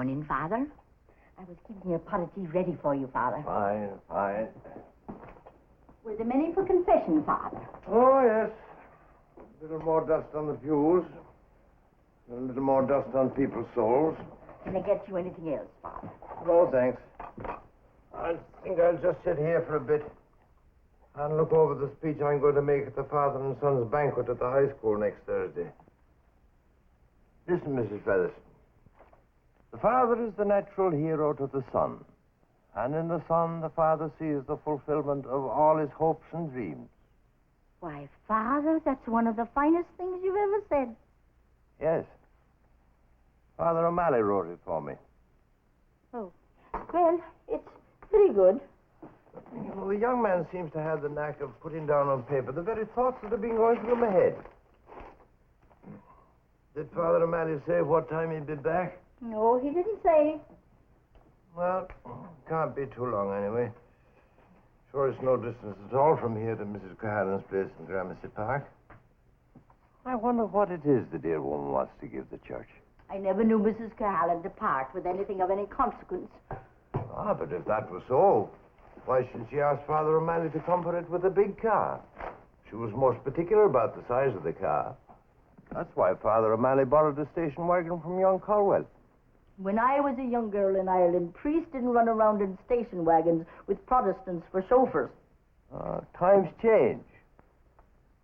morning, Father. I was keeping your pot of tea ready for you, Father. Fine, fine. Were there many for confession, Father? Oh, yes. A little more dust on the pews. A little more dust on people's souls. Can I get you anything else, Father? No, thanks. I think I'll just sit here for a bit and look over the speech I'm going to make at the father and son's banquet at the high school next Thursday. Listen, Mrs. Featherston. The father is the natural hero to the son. And in the son, the father sees the fulfillment of all his hopes and dreams. Why, Father, that's one of the finest things you've ever said. Yes. Father O'Malley wrote it for me. Oh. Well, it's pretty good. You know, the young man seems to have the knack of putting down on paper the very thoughts that have been going through my head. Did Father O'Malley say what time he'd be back? No, he didn't say. Well, can't be too long anyway. Sure it's no distance at all from here to Mrs. Cahallen's place in Gramercy Park. I wonder what it is the dear woman wants to give the church. I never knew Mrs. Cahallen to part with anything of any consequence. Ah, but if that was so, why should she ask Father O'Malley to comfort it with a big car? She was most particular about the size of the car. That's why Father O'Malley borrowed a station wagon from young Colwell. When I was a young girl in Ireland, priests didn't run around in station wagons with Protestants for chauffeurs. Times change.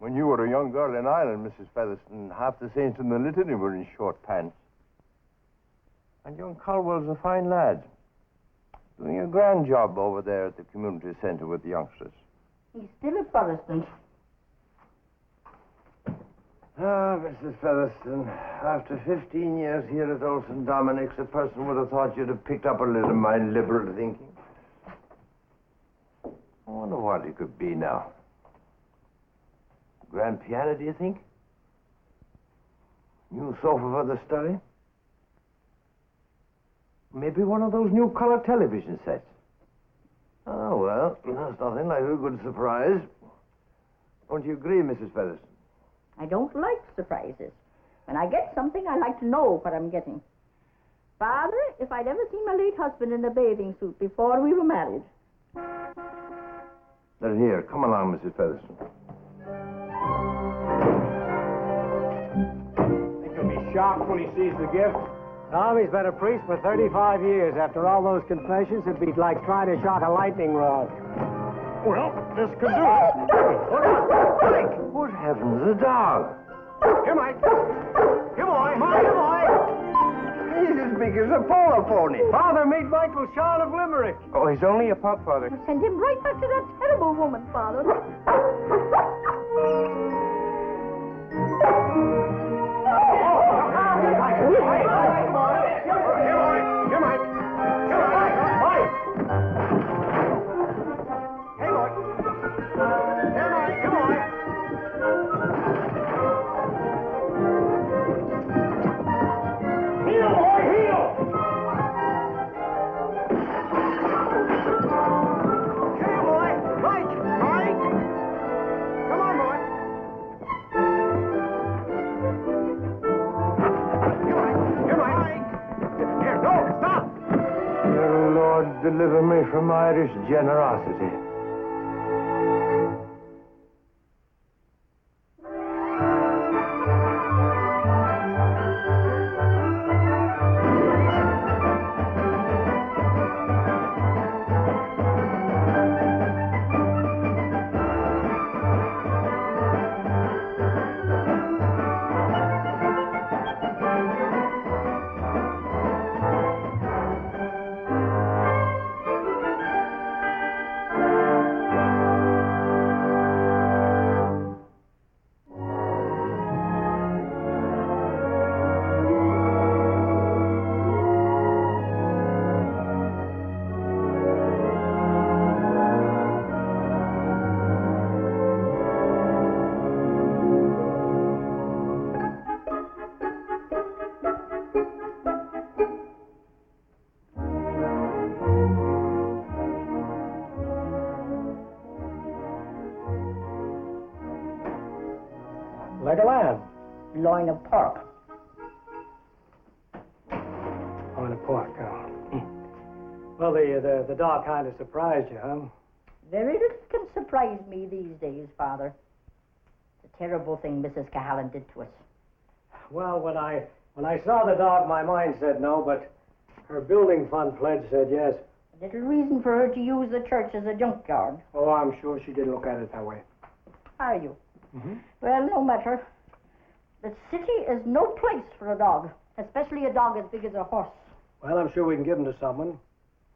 When you were a young girl in Ireland, Mrs. Featherston, half the saints in the litany were in short pants. And young Colwell's a fine lad. Doing a grand job over there at the community center with the youngsters. He's still a Protestant. Ah, Mrs. Featherston, after 15 years here at Olson Dominic's, a person would have thought you'd have picked up a little of my liberal thinking. I wonder what it could be now. Grand piano, do you think? New sofa for the study? Maybe one of those new color television sets. Oh, well, that's nothing like a good surprise. Don't you agree, Mrs. Featherston? I don't like surprises. When I get something, I like to know what I'm getting. Father, if I'd ever seen my late husband in a bathing suit before we were married. Now, here, come along, Mrs. Featherston. Think he'll be shocked when he sees the gift. Tommy's been a priest for 35 years. After all those confessions, it'd be like trying to shock a lightning rod. Well, this could do it. What on? Mike! Good heavens, the dog. Here, Mike. Here, boy. Mike, here, boy. He's as big as a polo pony. Father, meet Michael Shaw of Limerick. Oh, he's only a pup, Father. Send him right back to that terrible woman, Father. Deliver me from Irish generosity. Like a lamb. Loin of pork. I'm going to pork. Well, the dog kind of surprised you, huh? Very little can surprise me these days, Father. It's a terrible thing Mrs. Cahalan did to us. Well, when I saw the dog, my mind said no, but her building fund pledge said yes. A little reason for her to use the church as a junkyard. Oh, I'm sure she didn't look at it that way. Are you? Mm-hmm. Well, no matter. The city is no place for a dog, especially a dog as big as a horse. Well, I'm sure we can give him to someone.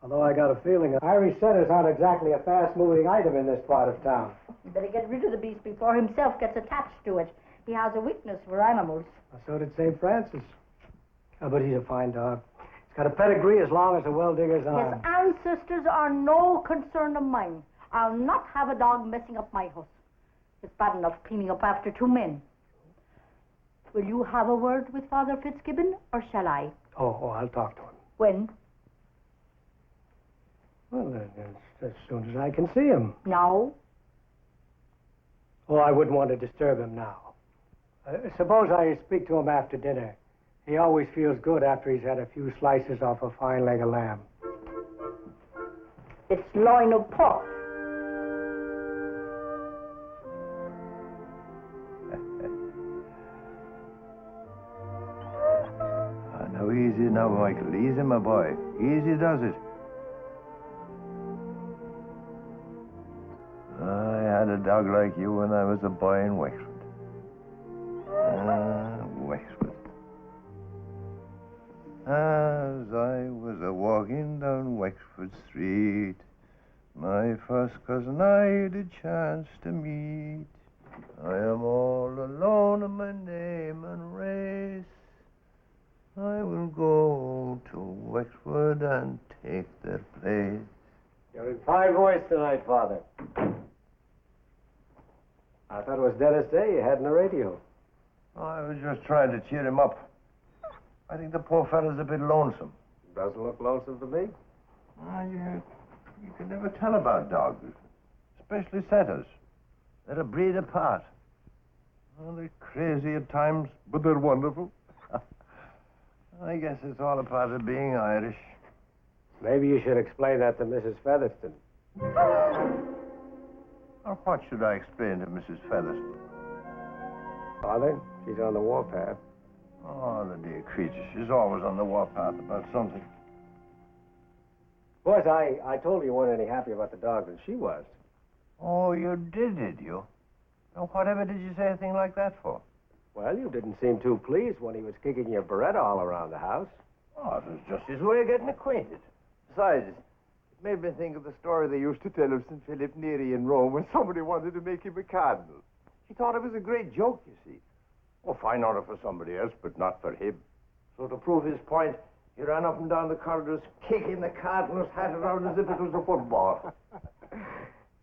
Although I got a feeling Irish setters aren't exactly a fast-moving item in this part of town. You better get rid of the beast before himself gets attached to it. He has a weakness for animals. Well, so did St. Francis. Oh, but he's a fine dog. He's got a pedigree as long as a well-digger's arm. His ancestors are no concern of mine. I'll not have a dog messing up my house. It's bad enough cleaning up after two men. Will you have a word with Father Fitzgibbon, or shall I? Oh, I'll talk to him. When? Well, as soon as I can see him. Now? Oh, I wouldn't want to disturb him now. Suppose I speak to him after dinner. He always feels good after he's had a few slices off a fine leg of lamb. It's loin of pork. Now, easy now, Michael. Easy, my boy. Easy does it. I had a dog like you when I was a boy in Wexford. Wexford. As I was a-walking down Wexford Street, my first cousin I did chance to meet. I am all alone in my name and race. I will go to Wexford and take their place. You're in fine voice tonight, Father. I thought it was Dennis Day you had on the radio. I was just trying to cheer him up. I think the poor fellow's a bit lonesome. Doesn't look lonesome to me. You can never tell about dogs, especially setters. They're a breed apart. Oh, they're crazy at times, but they're wonderful. I guess it's all a part of being Irish. Maybe you should explain that to Mrs. Featherston. Or what should I explain to Mrs. Featherston? Father, she's on the warpath. Oh, the dear creature. She's always on the warpath about something. Of course, I told her you weren't any happier about the dog than she was. Oh, you did you? Now, whatever did you say a thing like that for? Well, you didn't seem too pleased when he was kicking your Beretta all around the house. Oh, it was just his way of getting acquainted. Besides, it made me think of the story they used to tell of St. Philip Neri in Rome when somebody wanted to make him a cardinal. He thought it was a great joke, you see. Oh, fine order for somebody else, but not for him. So to prove his point, he ran up and down the corridors, kicking the cardinal's hat around as if it was a football.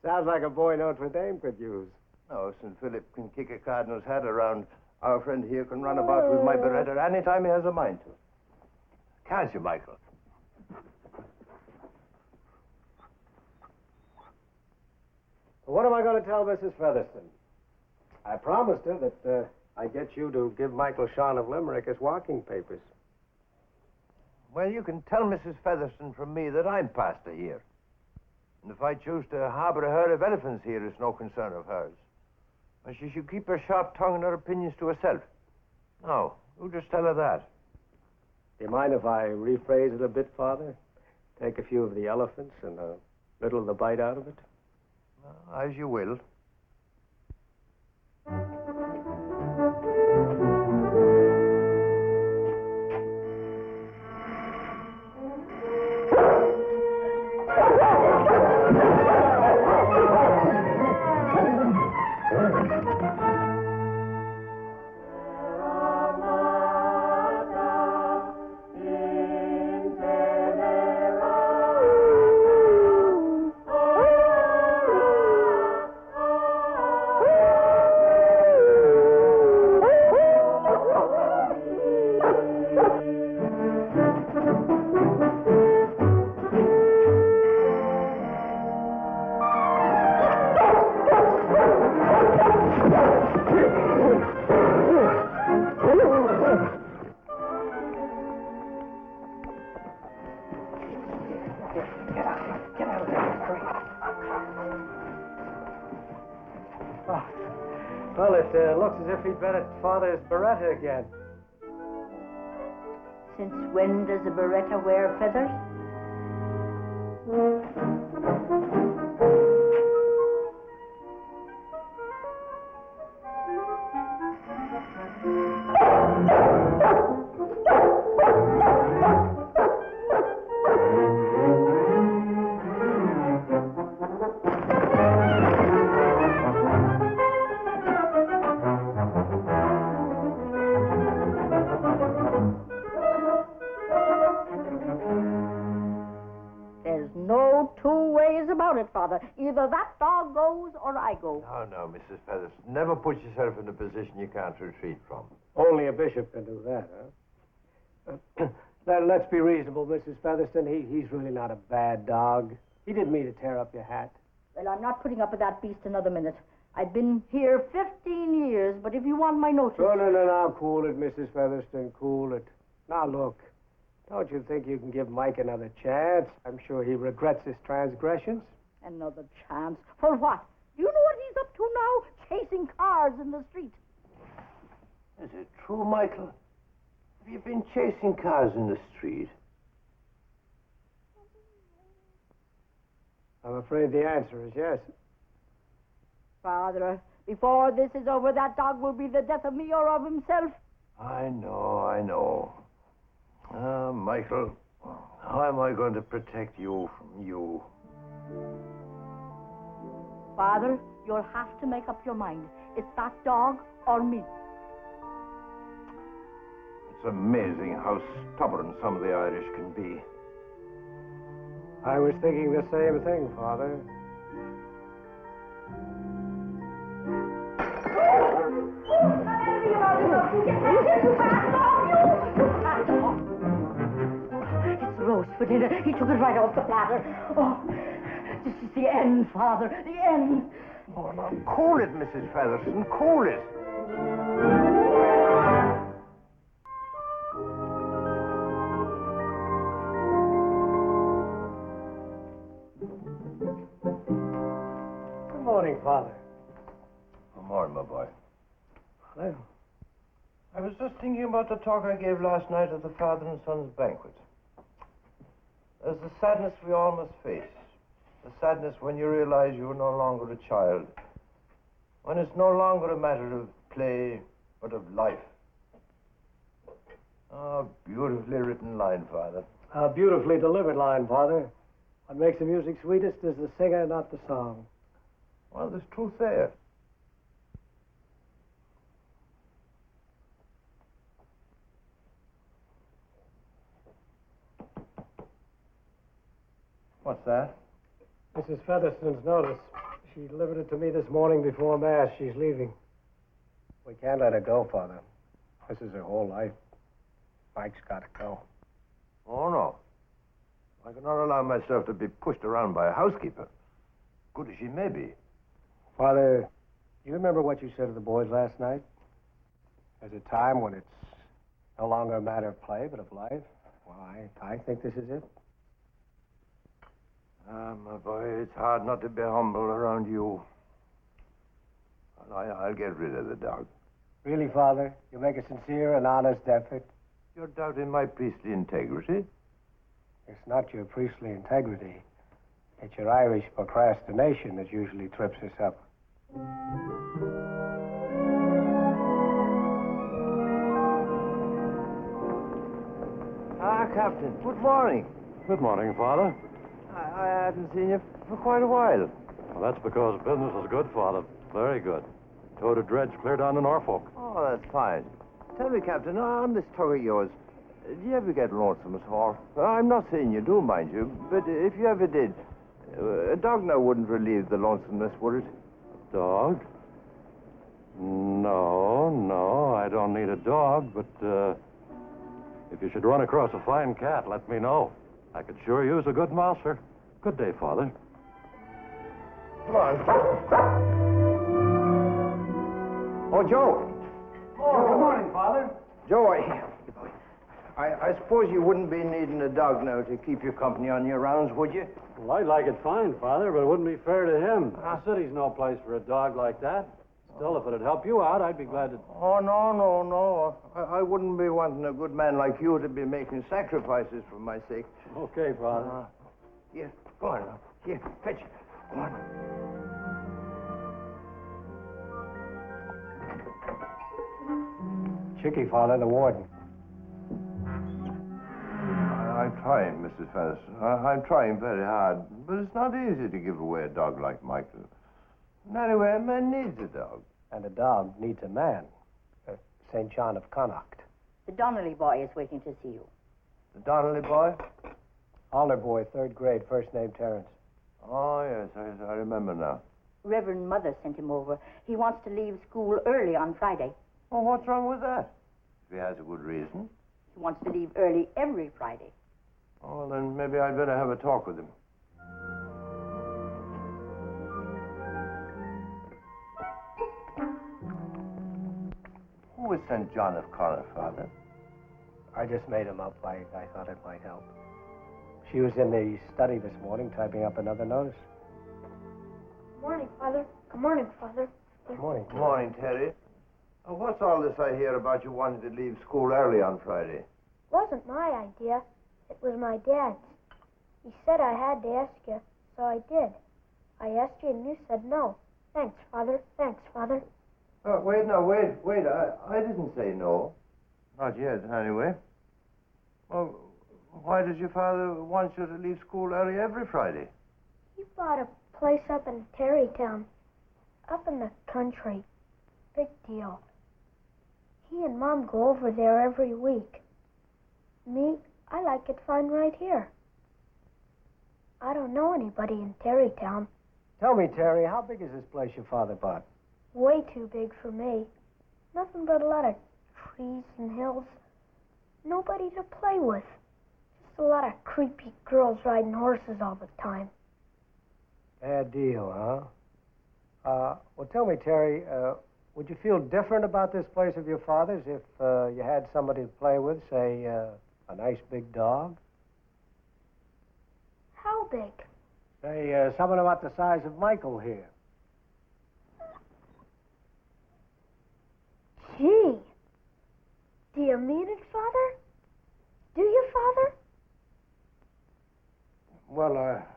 Sounds like a boy Notre Dame could use. No, St. Philip can kick a cardinal's hat around. Our friend here can run about with my Beretta any time he has a mind to. Can't you, Michael? What am I going to tell Mrs. Featherston? I promised her that I'd get you to give Michael Shawn of Limerick his walking papers. Well, you can tell Mrs. Featherston from me that I'm pastor here. And if I choose to harbor a herd of elephants here, it's no concern of hers. And she should keep her sharp tongue and her opinions to herself. No, you just tell her that. Do you mind if I rephrase it a bit, Father? Take a few of the elephants and a little of the bite out of it? As you will. Get out of here. Get out of there. Hurry. Oh. Well, it looks as if he'd been at Father's Beretta again. Since when does a Beretta wear feathers? Father. Either that dog goes or I go. No, Mrs. Featherston. Never put yourself in a position you can't retreat from. Only a bishop can do that, huh? Let's be reasonable, Mrs. Featherston. He's really not a bad dog. He didn't mean to tear up your hat. Well, I'm not putting up with that beast another minute. I've been here 15 years, but if you want my notice... No, now, cool it, Mrs. Featherston, cool it. Now, look, don't you think you can give Mike another chance? I'm sure he regrets his transgressions. Another chance? For what? Do you know what he's up to now? Chasing cars in the street. Is it true, Michael? Have you been chasing cars in the street? I'm afraid the answer is yes. Father, before this is over, that dog will be the death of me or of himself. I know. Michael, how am I going to protect you from you? Father, you'll have to make up your mind. It's that dog or me. It's amazing how stubborn some of the Irish can be. I was thinking the same thing, Father. It's roast for dinner. He took it right off the platter. Oh, this is the end, Father. The end. Oh, now, cool it, Mrs. Featherston. Cool it. Good morning, Father. Good morning, my boy. Well, I was just thinking about the talk I gave last night at the father and son's banquet. There's the sadness we all must face. The sadness when you realize you're no longer a child. When it's no longer a matter of play, but of life. Oh, beautifully written line, Father. a beautifully delivered line, Father. What makes the music sweetest is the singer, not the song. Well, there's truth there. What's that? Mrs. Featherston's notice. She delivered it to me this morning before Mass. She's leaving. We can't let her go, Father. This is her whole life. Mike's got to go. Oh, no. I cannot allow myself to be pushed around by a housekeeper, good as she may be. Father, do you remember what you said to the boys last night? There's a time when it's no longer a matter of play, but of life. Well, I think this is it. Ah, my boy, it's hard not to be humble around you. I'll get rid of the dog. Really, Father? You make a sincere and honest effort? You're doubting my priestly integrity? It's not your priestly integrity. It's your Irish procrastination that usually trips us up. Ah, Captain, good morning. Good morning, Father. I haven't seen you for quite a while. Well, that's because business is good, Father. Very good. Towed a dredge clear down to Norfolk. Oh, that's fine. Tell me, Captain, on this tug of yours, do you ever get lonesome at all? I'm not saying you do, mind you, but if you ever did, a dog now wouldn't relieve the lonesomeness, would it? Dog? No, I don't need a dog, but if you should run across a fine cat, let me know. I could sure use a good mouser. Good day, Father. Come on. Oh, Joe. Oh, good morning, Father. Joe, I suppose you wouldn't be needing a dog now to keep you company on your rounds, would you? Well, I'd like it fine, Father, but it wouldn't be fair to him. The city's no place for a dog like that. Still, if it'd help you out, I'd be glad to... Oh, no. I wouldn't be wanting a good man like you to be making sacrifices for my sake. Okay, Father. Here, go on now. Here, fetch it. Go on. Chicky, Father, the warden. I'm trying, Mrs. Featherston. I'm trying very hard, but it's not easy to give away a dog like Michael. And anyway, a man needs a dog. And a dog needs a man. St. John of Connacht. The Donnelly boy is waiting to see you. The Donnelly boy? Alder boy, 3rd grade, first name Terrence. Oh, yes, I remember now. Reverend Mother sent him over. He wants to leave school early on Friday. Well, what's wrong with that? If he has a good reason. He wants to leave early every Friday. Oh, well, then maybe I'd better have a talk with him. Who was St. John of Connacht, Father? I just made him up. I thought it might help. She was in the study this morning typing up another notice. Good morning, Father. Good morning, Father. Good morning. Good morning, Terry. What's all this I hear about you wanting to leave school early on Friday? It wasn't my idea. It was my dad's. He said I had to ask you, so I did. I asked you and you said no. Thanks, Father. Thanks, Father. Wait. I didn't say no. Not yet, anyway. Well, why does your father want you to leave school early every Friday? He bought a place up in Terrytown, up in the country. Big deal. He and Mom go over there every week. Me, I like it fine right here. I don't know anybody in Terrytown. Tell me, Terry, how big is this place your father bought? Way too big for me. Nothing but a lot of trees and hills. Nobody to play with. Just a lot of creepy girls riding horses all the time. Bad deal, huh? Well, tell me, Terry, would you feel different about this place of your father's if you had somebody to play with, say, a nice big dog? How big? Say, someone about the size of Michael here. Gee. Do you mean it, Father? Do you, Father? Well,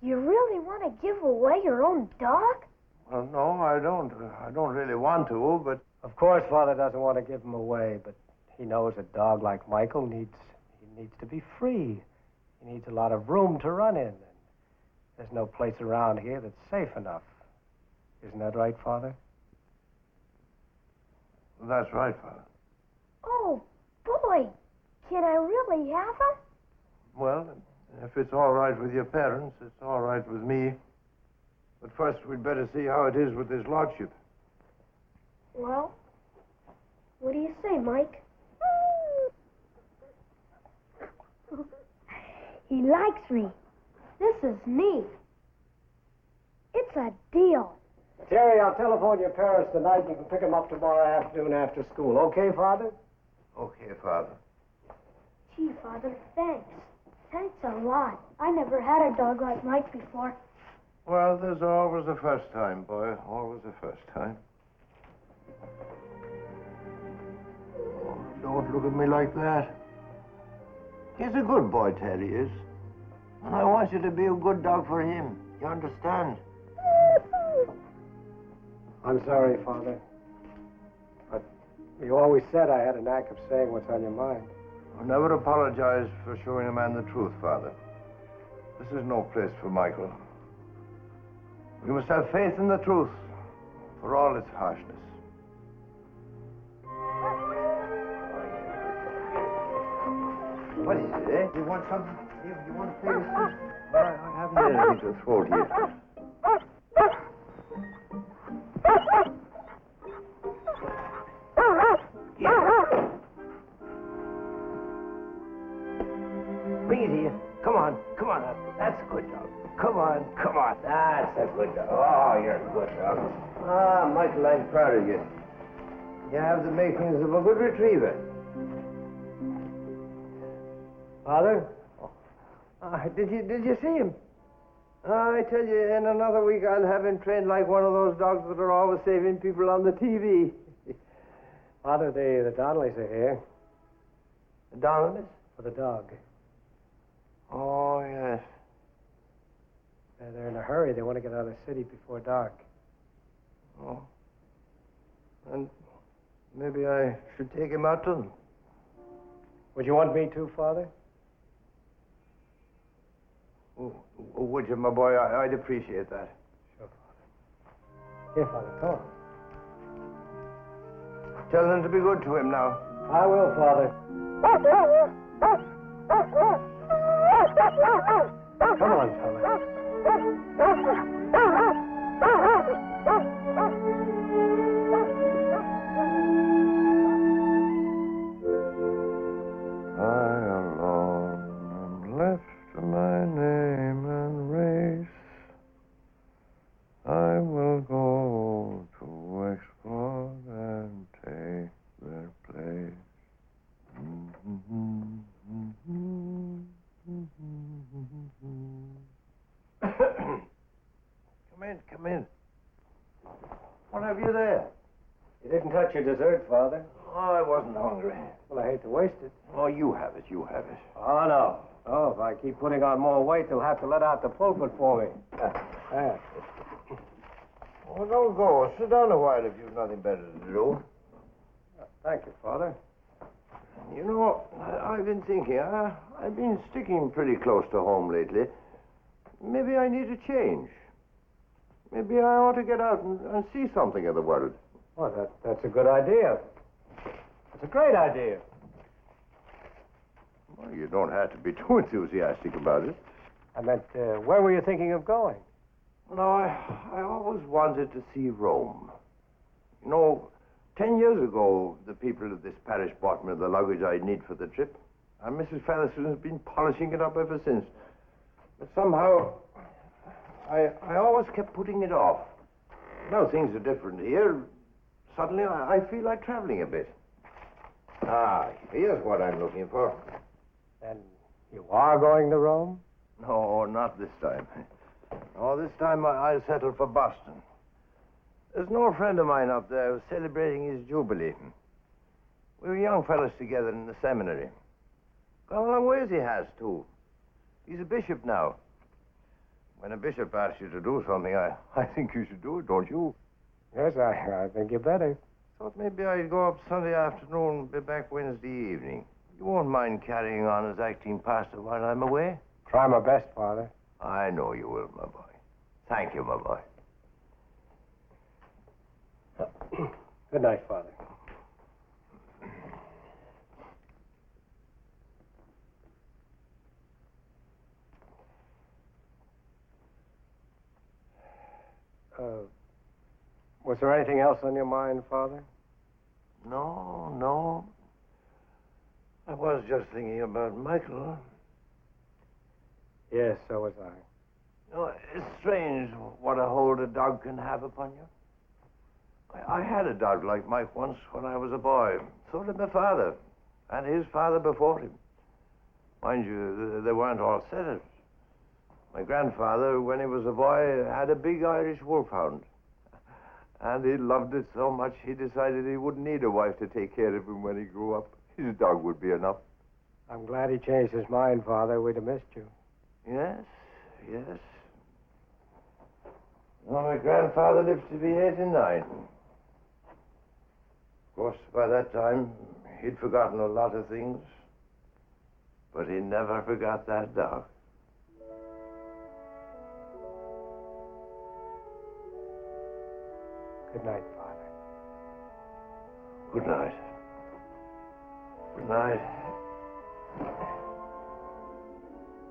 You really want to give away your own dog? Well, no, I don't. I don't really want to, but... Of course, Father doesn't want to give him away, but he knows a dog like Michael needs to be free. He needs a lot of room to run in, and there's no place around here that's safe enough. Isn't that right, Father? That's right, Father. Oh, boy. Can I really have him? Well, if it's all right with your parents, it's all right with me. But first, we'd better see how it is with his lordship. Well, what do you say, Mike? He likes me. This is neat. It's a deal. Terry, I'll telephone your parents tonight. You can pick them up tomorrow afternoon after school. Okay, Father? Okay, Father. Gee, Father, thanks. Thanks a lot. I never had a dog like Mike before. Well, there's always a first time, boy. Always a first time. Oh, don't look at me like that. He's a good boy, Terry is. And I want you to be a good dog for him. You understand? I'm sorry, Father. But you always said I had a knack of saying what's on your mind. I'll never apologize for showing a man the truth, Father. This is no place for Michael. We must have faith in the truth, for all its harshness. What is it, eh? You want something? You want to play with something? I haven't anything to throw to you. Bring it here. Come on. That's a good dog. Come on. That's a good dog. Oh, you're a good dog. Ah, Michael, I'm proud of you. You have the makings of a good retriever. Father? Did you see him? I tell you, in another week I'll have him trained like one of those dogs that are always saving people on the TV. Father, the Donnellys are here. The Donnellys? For the dog. Oh, yes. They're in a hurry. They want to get out of the city before dark. Oh. And maybe I should take him out to them. Would you want me to, Father? Oh, would you, my boy? I'd appreciate that. Sure, Father. Here, Father, come on. Tell them to be good to him now. I will, Father. Come on, fella. I alone am left to my name and race. I will go to explore and take their place. Come in. What have you there? You didn't touch your dessert, Father. Oh, I wasn't hungry. Well, I hate to waste it. Oh, you have it. Oh, no. Oh, if I keep putting on more weight, they'll have to let out the pulpit for me. There. Well, don't go. Sit down a while if you've nothing better to do. Thank you, Father. You know, I've been thinking, I've been sticking pretty close to home lately. Maybe I need a change. Maybe I ought to get out and see something of the world. Well, that's a good idea. It's a great idea. Well, you don't have to be too enthusiastic about it. I meant, where were you thinking of going? No, I always wanted to see Rome. You know, 10 years ago, the people of this parish bought me the luggage I'd need for the trip. And Mrs. Featherstone has been polishing it up ever since. But somehow, I always kept putting it off. Now things are different here. Suddenly, I feel like traveling a bit. Ah, here's what I'm looking for. Then you are going to Rome? No, not this time. Oh, this time I'll settle for Boston. There's an old friend of mine up there who's celebrating his jubilee. We were young fellows together in the seminary. Gone a long ways he has, too. He's a bishop now. When a bishop asks you to do something, I think you should do it, don't you? Yes, I think you better. Thought maybe I'd go up Sunday afternoon and be back Wednesday evening. You won't mind carrying on as acting pastor while I'm away? Try my best, Father. I know you will, my boy. Thank you, my boy. Good night, Father. Was there anything else on your mind, Father? No. I was just thinking about Michael. Yes, so was I. You know, it's strange what a hold a dog can have upon you. I had a dog like Mike once when I was a boy. So did my father, and his father before him. Mind you, they weren't all setters. My grandfather, when he was a boy, had a big Irish wolfhound. And he loved it so much, he decided he wouldn't need a wife to take care of him when he grew up. His dog would be enough. I'm glad he changed his mind, Father. We'd have missed you. Yes. Well, my grandfather lived to be 89. Of course, by that time, he'd forgotten a lot of things. But he never forgot that dog. Good night, Father. Good night. Good night.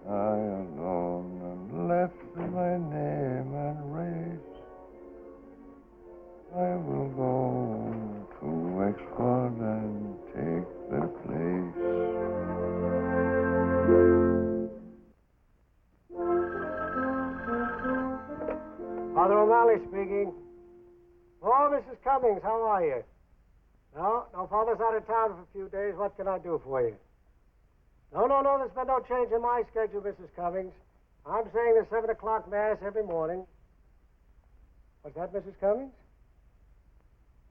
I alone am left to my name and race. I will go to Exford and take their place. Father O'Malley speaking. Oh, Mrs. Cummings, how are you? No, Father's out of town for a few days. What can I do for you? No, there's been no change in my schedule, Mrs. Cummings. I'm saying the 7 o'clock Mass every morning. What's that, Mrs. Cummings?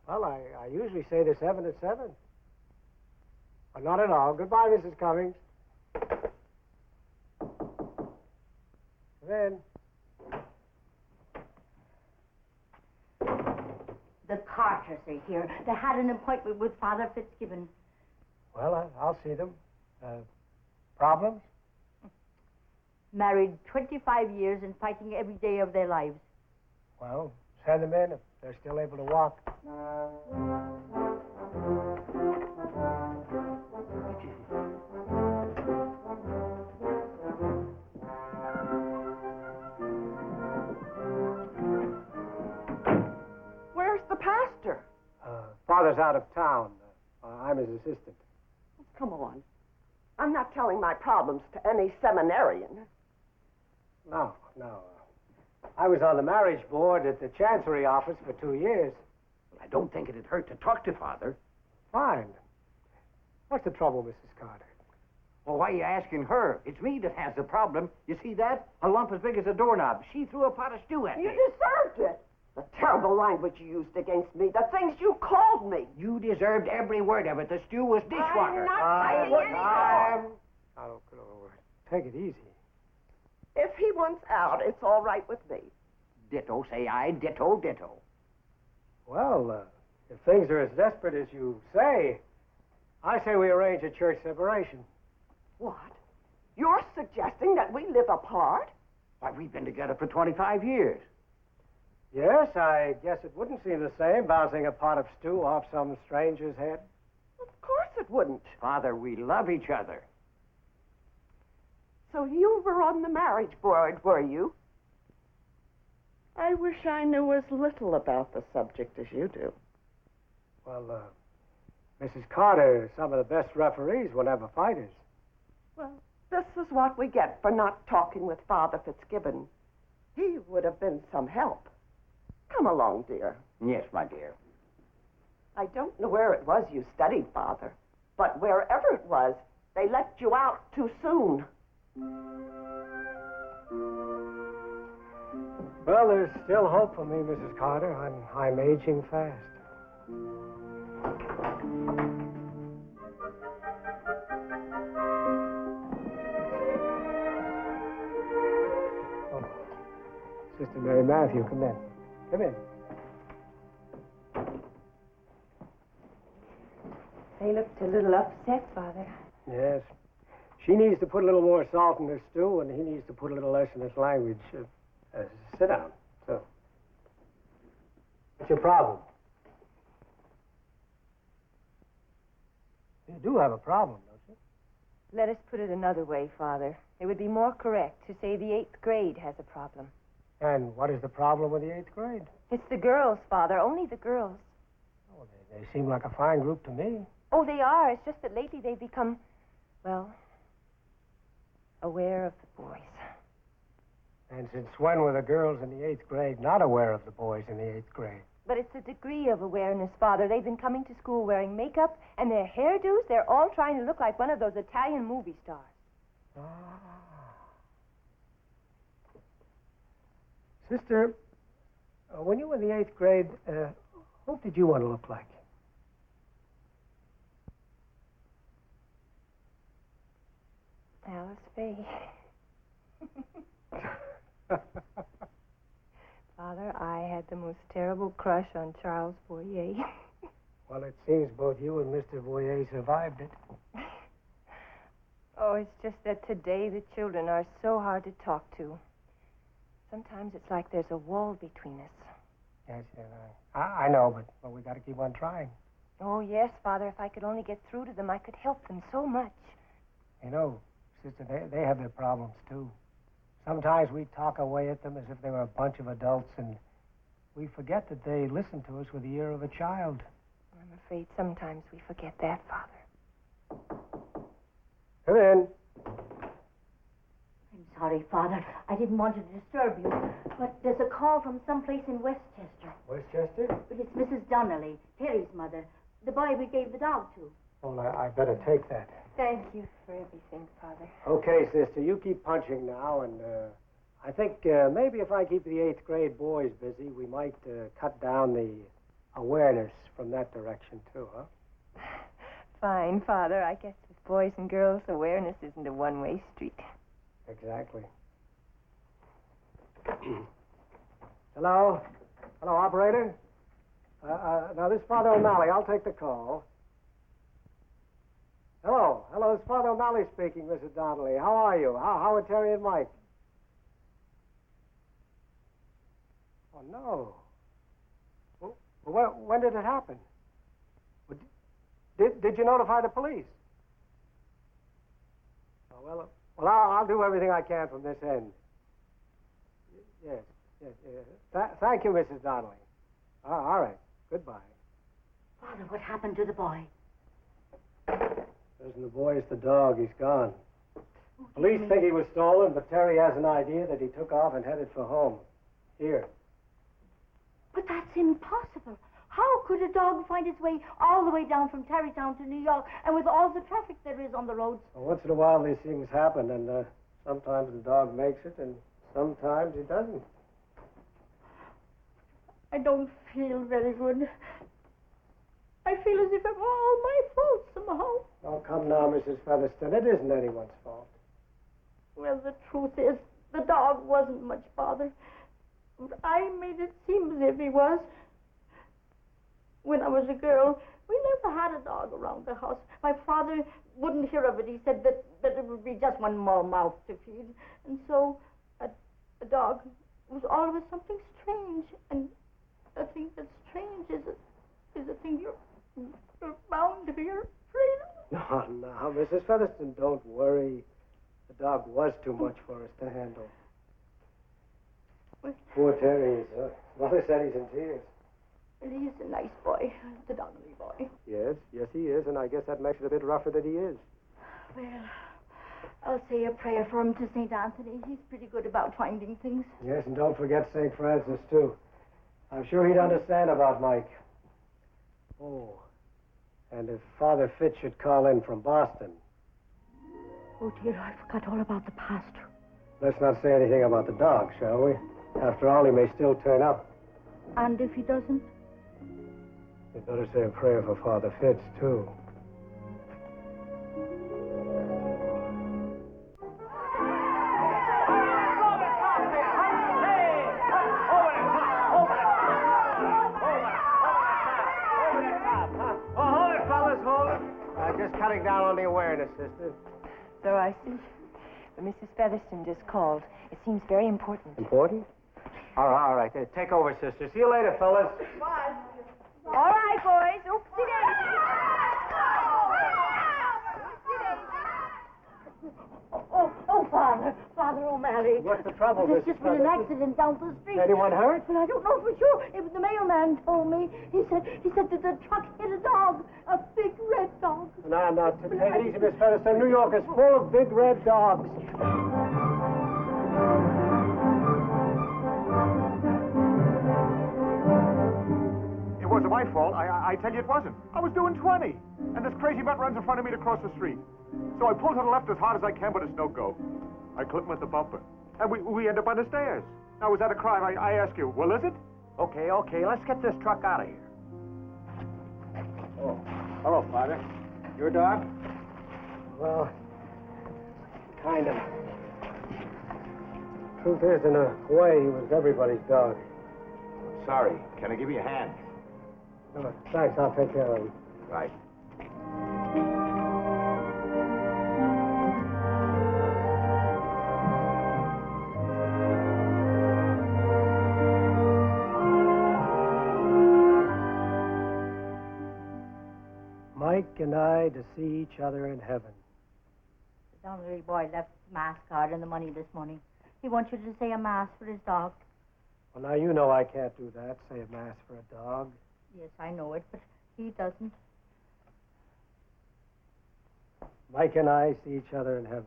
Well, I usually say the 7 at 7. But not at all. Goodbye, Mrs. Cummings. Come in. The Carters are here. They had an appointment with Father Fitzgibbon. Well, I'll see them. Problems? Married 25 years and fighting every day of their lives. Well, send them in if they're still able to walk. Where's the pastor? Father's out of town. I'm his assistant. Come on. I'm not telling my problems to any seminarian. No. I was on the marriage board at the Chancery office for 2 years. Well, I don't think it'd hurt to talk to Father. Fine. What's the trouble, Mrs. Carter? Well, why are you asking her? It's me that has the problem. You see that? A lump as big as a doorknob. She threw a pot of stew at me. You deserved it. The terrible language you used against me, the things you called me. You deserved every word of it. The stew was dishwater. I'm not saying any more. Oh, good Lord. Take it easy. If he wants out, it's all right with me. Ditto, say I. Ditto, ditto. Well, if things are as desperate as you say, I say we arrange a church separation. What? You're suggesting that we live apart? Why, we've been together for 25 years. Yes, I guess it wouldn't seem the same bouncing a pot of stew off some stranger's head. Of course it wouldn't. Father, we love each other. So you were on the marriage board, were you? I wish I knew as little about the subject as you do. Well, Mrs. Carter, some of the best referees were never fighters. Well, this is what we get for not talking with Father Fitzgibbon. He would have been some help. Come along, dear. Yes, my dear. I don't know where it was you studied, Father, but wherever it was, they let you out too soon. Well, there's still hope for me, Mrs. Carter. I'm aging fast. Oh, Sister Mary Matthew, come in. Come in. They looked a little upset, Father. Yes. She needs to put a little more salt in her stew, and he needs to put a little less in his language. Sit down. So, what's your problem? You do have a problem, don't you? Let us put it another way, Father. It would be more correct to say the 8th grade has a problem. And what is the problem with the 8th grade? It's the girls, Father, only the girls. Oh, they seem like a fine group to me. Oh, they are. It's just that lately they've become, well, aware of the boys. And since when were the girls in the 8th grade not aware of the boys in the 8th grade? But it's a degree of awareness, Father. They've been coming to school wearing makeup, and their hairdos, they're all trying to look like one of those Italian movie stars. Ah. Sister, when you were in the 8th grade, what did you want to look like? Alice Faye. Father, I had the most terrible crush on Charles Boyer. Well, it seems both you and Mr. Boyer survived it. Oh, it's just that today the children are so hard to talk to. Sometimes it's like there's a wall between us. Yes, I know, but we got to keep on trying. Oh, yes, Father. If I could only get through to them, I could help them so much. You know, Sister, they have their problems, too. Sometimes we talk away at them as if they were a bunch of adults, and we forget that they listen to us with the ear of a child. I'm afraid sometimes we forget that, Father. Come in. I'm sorry, Father. I didn't want to disturb you, but there's a call from someplace in Westchester. Westchester? But it's Mrs. Donnelly, Terry's mother, the boy we gave the dog to. Well, I better take that. Thank you for everything, Father. Okay, sister, you keep punching now, and I think maybe if I keep the 8th grade boys busy, we might cut down the awareness from that direction, too, huh? Fine, Father. I guess with boys and girls, awareness isn't a one-way street. Exactly. Hello? Hello, operator? Now, this is Father O'Malley. I'll take the call. Hello. Hello, it's Father O'Malley speaking, Mrs. Donnelly. How are you? How are Terry and Mike? Oh, no. Well, when did it happen? Did you notify the police? Oh, well, I'll do everything I can from this end. Yes. Thank you, Mrs. Donnelly. All right. Goodbye. Father, what happened to the boy? Isn't the boy, it's the dog. He's gone. Police think he was stolen, but Terry has an idea that he took off and headed for home. Here. But that's impossible. How could a dog find its way all the way down from Tarrytown to New York, and with all the traffic there is on the roads? Well, once in a while, these things happen, and sometimes the dog makes it, and sometimes he doesn't. I don't feel very good. I feel as if it's all my fault somehow. Oh, come now, Mrs. Featherston. It isn't anyone's fault. Well, the truth is, the dog wasn't much bother. But I made it seem as if he was. When I was a girl, we never had a dog around the house. My father wouldn't hear of it. He said that it would be just one more mouth to feed. And so a dog was always something strange. And a thing that's strange is a thing you're bound to be afraid of. No, Mrs. Featherston, don't worry. The dog was too much for us to handle. Poor Terry. His mother said he's in tears. Well, he's a nice boy, the Donnelly boy. Yes, he is, and I guess that makes it a bit rougher that he is. Well, I'll say a prayer for him to St. Anthony. He's pretty good about finding things. Yes, and don't forget St. Francis, too. I'm sure he'd understand about Mike. Oh, and if Father Fitz should call in from Boston. Oh, dear, I forgot all about the pastor. Let's not say anything about the dog, shall we? After all, he may still turn up. And if he doesn't? You'd better say a prayer for Father Fitz, too. Just cutting down on the awareness, sister. So I see. But Mrs. Featherston just called. It seems very important. Important? All right. Take over, sister. See you later, fellas. Bye. All right, boys. Oopsie daisy. Oh, Father O'Malley. What's the trouble, There's Mrs. just been an Featherston? accident down the street. Anyone hurt? Well, I don't know for sure. It was the mailman told me. He said that the truck hit a dog, a big red dog. No, take it easy, Miss Featherston. New York is full of big red dogs. It wasn't my fault. I tell you it wasn't. I was doing 20. And this crazy mutt runs in front of me to cross the street. So I pulled to the left as hard as I can, but it's no go. I couldn't with the bumper. And we end up on the stairs. Now, was that a crime? I ask you, well, is it? Okay, let's get this truck out of here. Oh, hello, Father. Your dog? Well, kind of. Truth is, in a way, he was everybody's dog. Sorry. Can I give you a hand? No, thanks, I'll take care of him. Right. Mike and I to see each other in heaven. The Donnelly boy left his mass card and the money this morning. He wants you to say a mass for his dog. Well, now, you know I can't do that, say a mass for a dog. Yes, I know it, but he doesn't. Mike and I see each other in heaven.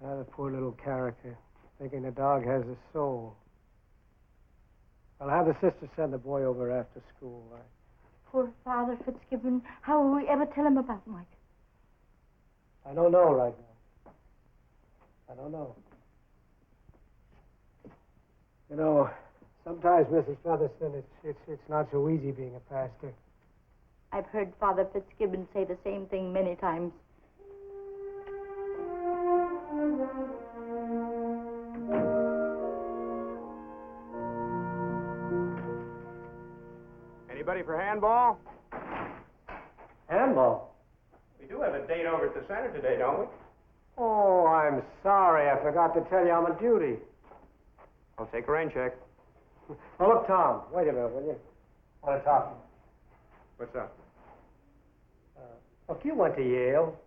The poor little character, thinking the dog has a soul. I'll have the sister send the boy over after school. Poor Father Fitzgibbon. How will we ever tell him about Mike? I don't know right now. I don't know. You know, sometimes, Mrs. Featherston, it's not so easy being a pastor. I've heard Father Fitzgibbon say the same thing many times. Anybody for handball? Handball? We do have a date over at the center today, don't we? Oh, I'm sorry. I forgot to tell you I'm on duty. I'll take a rain check. Oh, look, Tom, wait a minute, will you? I want to talk to you. What's up? Look, you went to Yale.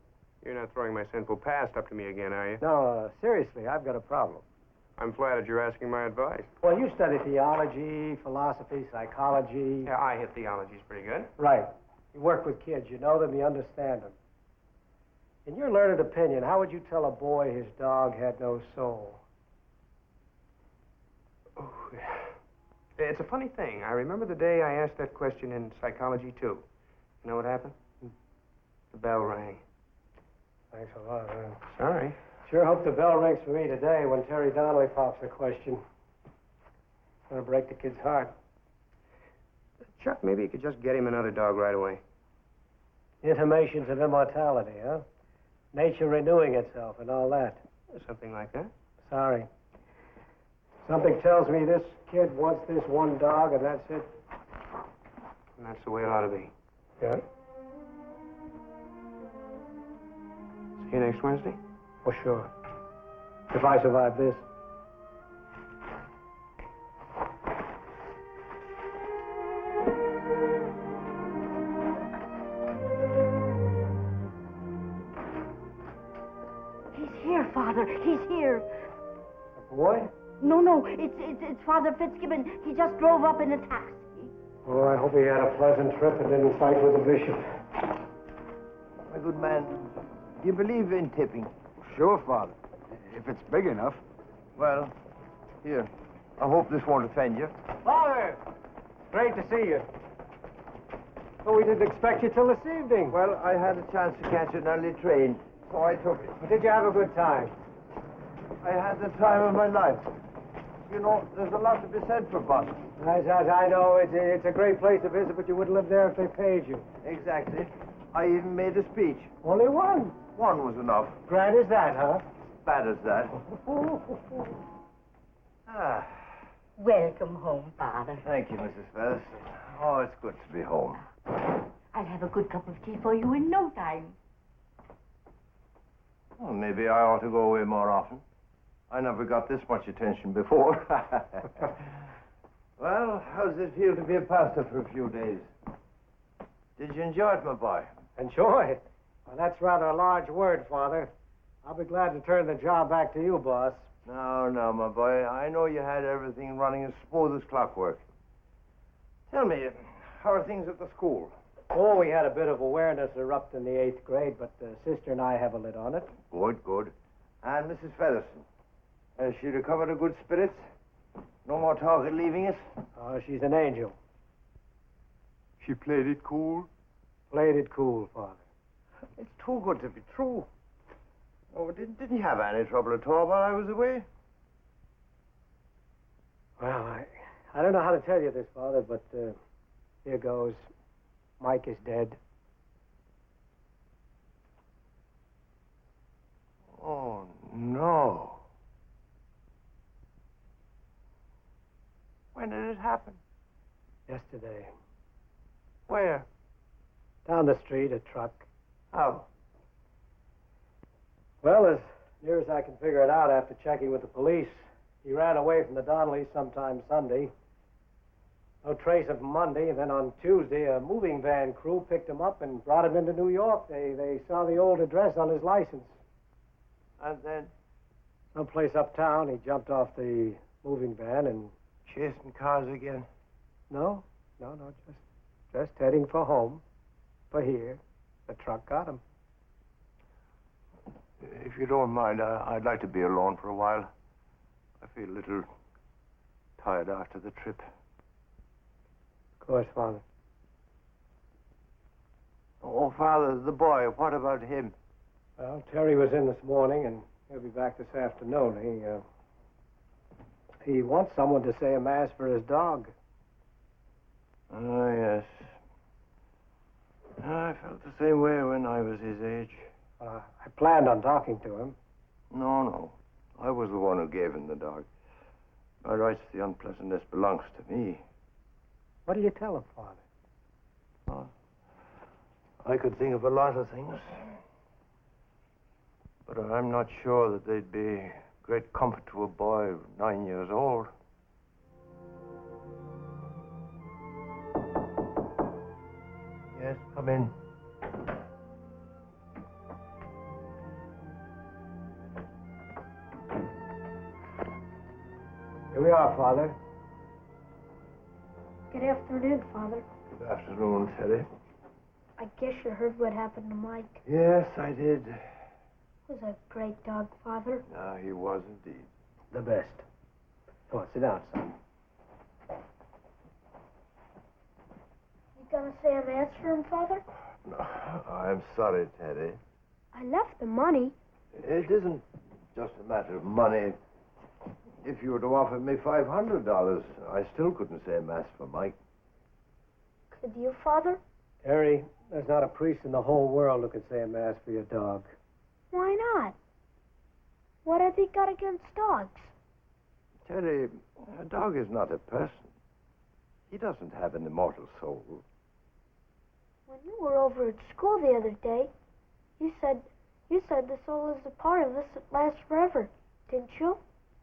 You're not throwing my sinful past up to me again, are you? No, seriously, I've got a problem. I'm flattered you're asking my advice. Well, you study theology, philosophy, psychology. Yeah, I hit theology's pretty good. Right. You work with kids. You know them, you understand them. In your learned opinion, how would you tell a boy his dog had no soul? Oh, it's a funny thing. I remember the day I asked that question in psychology, too. You know what happened? The bell rang. Thanks a lot, man. Sorry. Sure hope the bell rings for me today when Terry Donnelly pops the question. It's going to break the kid's heart. Chuck, maybe you could just get him another dog right away. Intimations of immortality, huh? Nature renewing itself and all that. Something like that. Sorry. Something tells me this kid wants this one dog, and that's it. And that's the way it ought to be. Yeah? See you next Wednesday? For sure. If I survive this. He's here, Father. He's here. A boy? No, it's Father Fitzgibbon. He just drove up in a taxi. Oh, I hope he had a pleasant trip and didn't fight with the bishop. My good man, do you believe in tipping? Sure, Father. If it's big enough. Well, here. I hope this won't offend you. Father! Great to see you. Oh, we didn't expect you till this evening. Well, I had a chance to catch an early train, so I took it. Did you have a good time? I had the time of my life. You know, there's a lot to be said for Boston. As I know, it's a great place to visit, but you wouldn't live there if they paid you. Exactly. I even made a speech. Only one. One was enough. Grand as that, huh? Bad as that. Welcome home, Father. Thank you, Mrs. Featherston. Oh, it's good to be home. I'll have a good cup of tea for you in no time. Well, maybe I ought to go away more often. I never got this much attention before. Well, how does it feel to be a pastor for a few days? Did you enjoy it, my boy? Enjoy it? Well, that's rather a large word, Father. I'll be glad to turn the job back to you, boss. No, my boy. I know you had everything running as smooth as clockwork. Tell me, how are things at the school? Oh, we had a bit of awareness erupt in the 8th grade, but the sister and I have a lid on it. Good. And Mrs. Featherston, has she recovered her good spirits? No more talk of leaving us? Oh, she's an angel. She played it cool? Played it cool, Father. It's too good to be true. Oh, didn't you have any trouble at all while I was away? Well, I don't know how to tell you this, Father, but here goes. Mike is dead. Oh, no. When did it happen? Yesterday. Where? Down the street, a truck. How? Well, as near as I can figure it out after checking with the police, he ran away from the Donnellys sometime Sunday. No trace of him Monday, and then on Tuesday, a moving van crew picked him up and brought him into New York. They saw the old address on his license. And then? Someplace uptown, he jumped off the moving van and... Chasing cars again? No, just heading for home, for here. The truck got him. If you don't mind, I'd like to be alone for a while. I feel a little tired after the trip. Of course, Father. Oh, Father, the boy, what about him? Well, Terry was in this morning, and he'll be back this afternoon. He wants someone to say a mass for his dog. Oh, yes. I felt the same way when I was his age. I planned on talking to him. No. I was the one who gave him the dog. By rights, the unpleasantness belongs to me. What do you tell him, Father? Oh, I could think of a lot of things. But I'm not sure that they'd be great comfort to a boy 9 years old. Yes, come in. Here we are, Father. Good afternoon, Father. Good afternoon, Terry. I guess you heard what happened to Mike. Yes, I did. He was a great dog, Father. Ah, he was indeed. The best. Come on, sit down, son. You gonna say a mass for him, Father? No, I'm sorry, Terry. I left the money. It isn't just a matter of money. If you were to offer me $500, I still couldn't say mass for Mike. Could you, Father? Terry, there's not a priest in the whole world who can say a mass for your dog. Why not? What have they got against dogs? Terry, a dog is not a person. He doesn't have an immortal soul. When you were over at school the other day, you said the soul is a part of us that lasts forever, didn't you?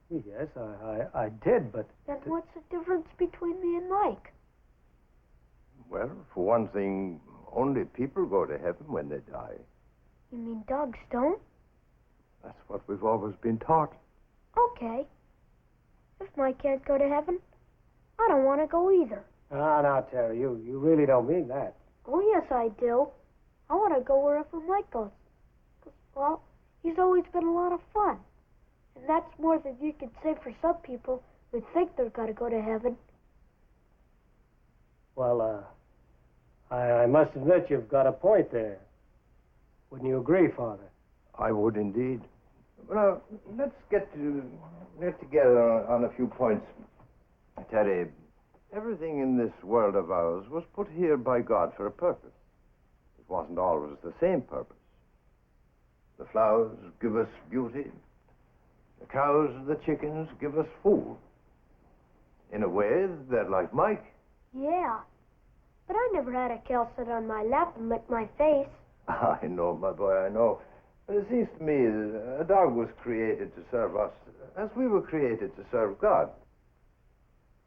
Yes, I did, but... Then what's the difference between me and Mike? Well, for one thing, only people go to heaven when they die. You mean dogs don't? That's what we've always been taught. Okay. If Mike can't go to heaven, I don't want to go either. No, Terry, you really don't mean that. Oh, yes, I do. I want to go wherever Mike goes. 'Cause, well, he's always been a lot of fun. And that's more than you can say for some people who think they're going to go to heaven. Well, I must admit you've got a point there. Wouldn't you agree, Father? I would indeed. Well, let's get together on a few points. Terry, everything in this world of ours was put here by God for a purpose. It wasn't always the same purpose. The flowers give us beauty. The cows and the chickens give us food. In a way, they're like Mike. Yeah. But I never had a cow sit on my lap and lick my face. I know, my boy, I know. But it seems to me that a dog was created to serve us as we were created to serve God.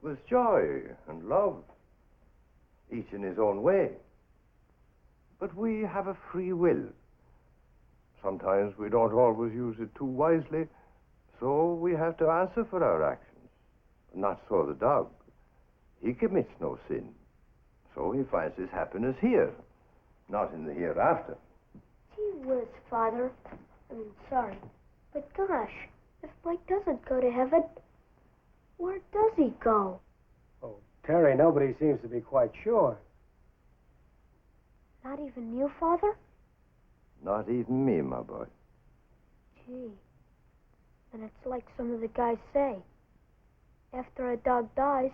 With joy and love, each in his own way. But we have a free will. Sometimes we don't always use it too wisely, so we have to answer for our actions. Not so the dog. He commits no sin, so he finds his happiness here, not in the hereafter. Gee whiz, Father. Sorry. But gosh, if Mike doesn't go to heaven, where does he go? Oh, Terry, nobody seems to be quite sure. Not even you, Father? Not even me, my boy. Gee. And it's like some of the guys say. After a dog dies,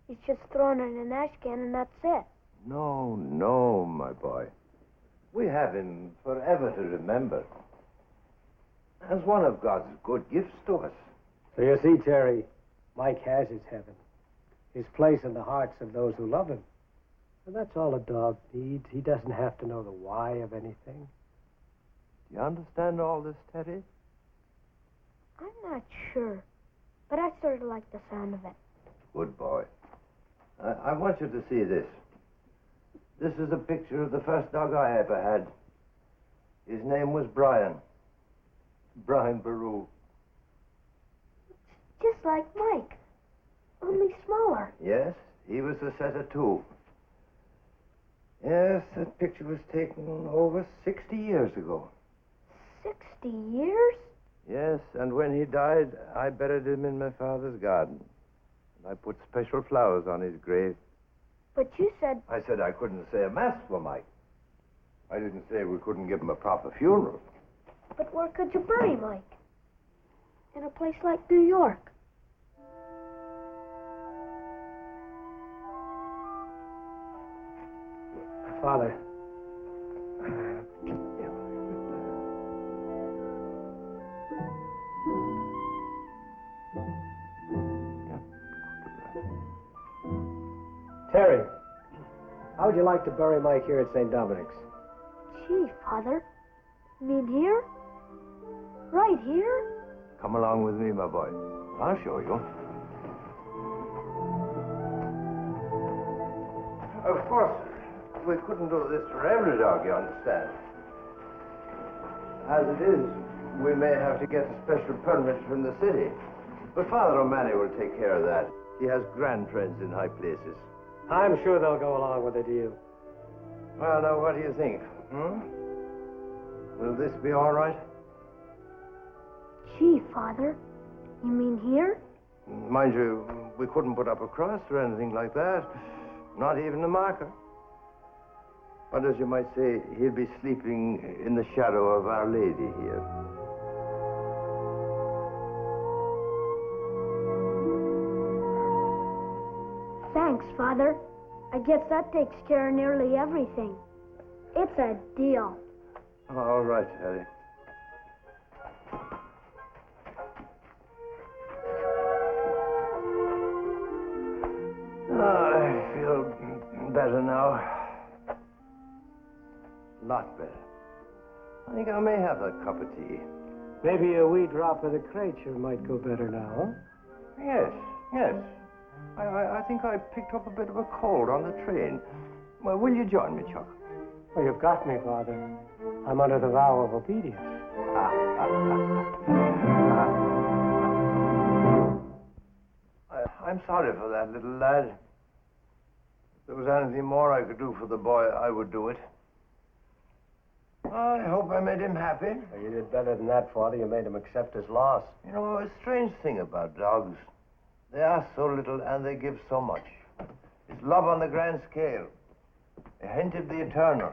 he's just thrown in an ash can and that's it. No, my boy. We have him forever to remember. As one of God's good gifts to us. So you see, Terry, Mike has his heaven. His place in the hearts of those who love him. And that's all a dog needs. He doesn't have to know the why of anything. Do you understand all this, Terry? I'm not sure, but I sort of like the sound of it. Good boy. I want you to see this. This is a picture of the first dog I ever had. His name was Brian. Brian Baru. Just like Mike, only smaller. Yes, he was a setter too. Yes, that picture was taken over 60 years ago. 60 years? Yes, and when he died, I buried him in my father's garden. And I put special flowers on his grave. But you said... I said I couldn't say a mass for Mike. I didn't say we couldn't give him a proper funeral. But where could you bury Mike? In a place like New York. Father. Terry, how would you like to bury Mike here at St. Dominic's? Gee, Father. You mean here? Right here? Come along with me, my boy. I'll show you. Of course, we couldn't do this for every dog, you understand. As it is, we may have to get a special permit from the city. But Father O'Malley will take care of that. He has grand friends in high places. I'm sure they'll go along with the deal. Well, now, what do you think? Will this be all right? Gee, Father. You mean here? Mind you, we couldn't put up a cross or anything like that. Not even a marker. But as you might say, he'll be sleeping in the shadow of Our Lady here. Thanks, Father. I guess that takes care of nearly everything. It's a deal. All right, Harry. I feel better now. Lot better. I think I may have a cup of tea. Maybe a wee drop of the creature might go better now, huh? Yes. I think I picked up a bit of a cold on the train. Well, will you join me, Chuck? Well, you've got me, Father. I'm under the vow of obedience. I'm sorry for that little lad. If there was anything more I could do for the boy, I would do it. I hope I made him happy. Well, you did better than that, Father. You made him accept his loss. You know, a strange thing about dogs. They ask so little and they give so much. It's love on the grand scale. A hint of the eternal.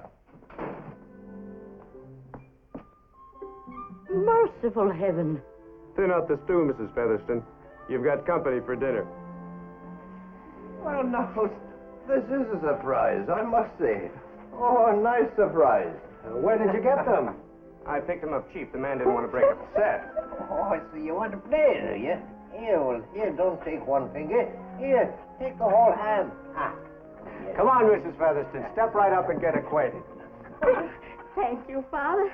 Merciful heaven. Thin out the stew, Mrs. Featherston. You've got company for dinner. Well, now, this is a surprise, I must say. Oh, a nice surprise. Where did you get them? I picked them up cheap. The man didn't want to break up the set. Oh, so you want to play, do you? Here, don't take one finger. Here, take the whole hand. Come on, Mrs. Featherston. Step right up and get acquainted. Thank you, Father.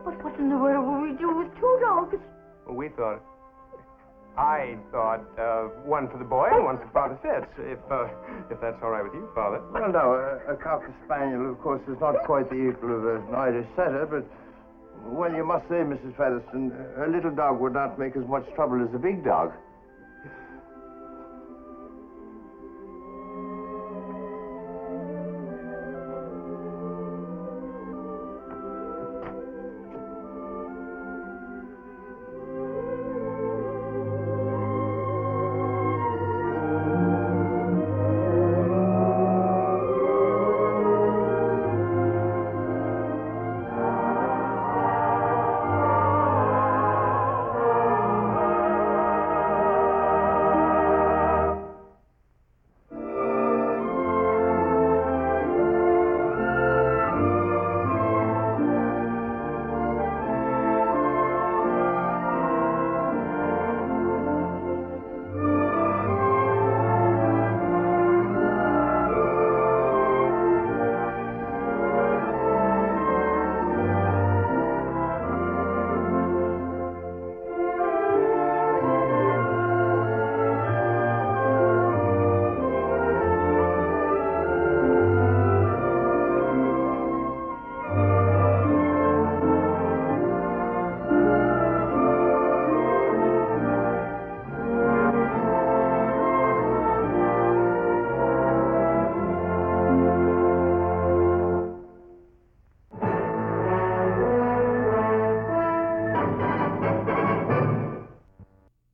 But what in the world will we do with two dogs? Well, I thought one for the boy and one for Father Fitz, if that's all right with you, Father. Well, now, a Cocker Spaniel, of course, is not quite the equal of an Irish setter, but, well, you must say, Mrs. Featherston, a little dog would not make as much trouble as a big dog.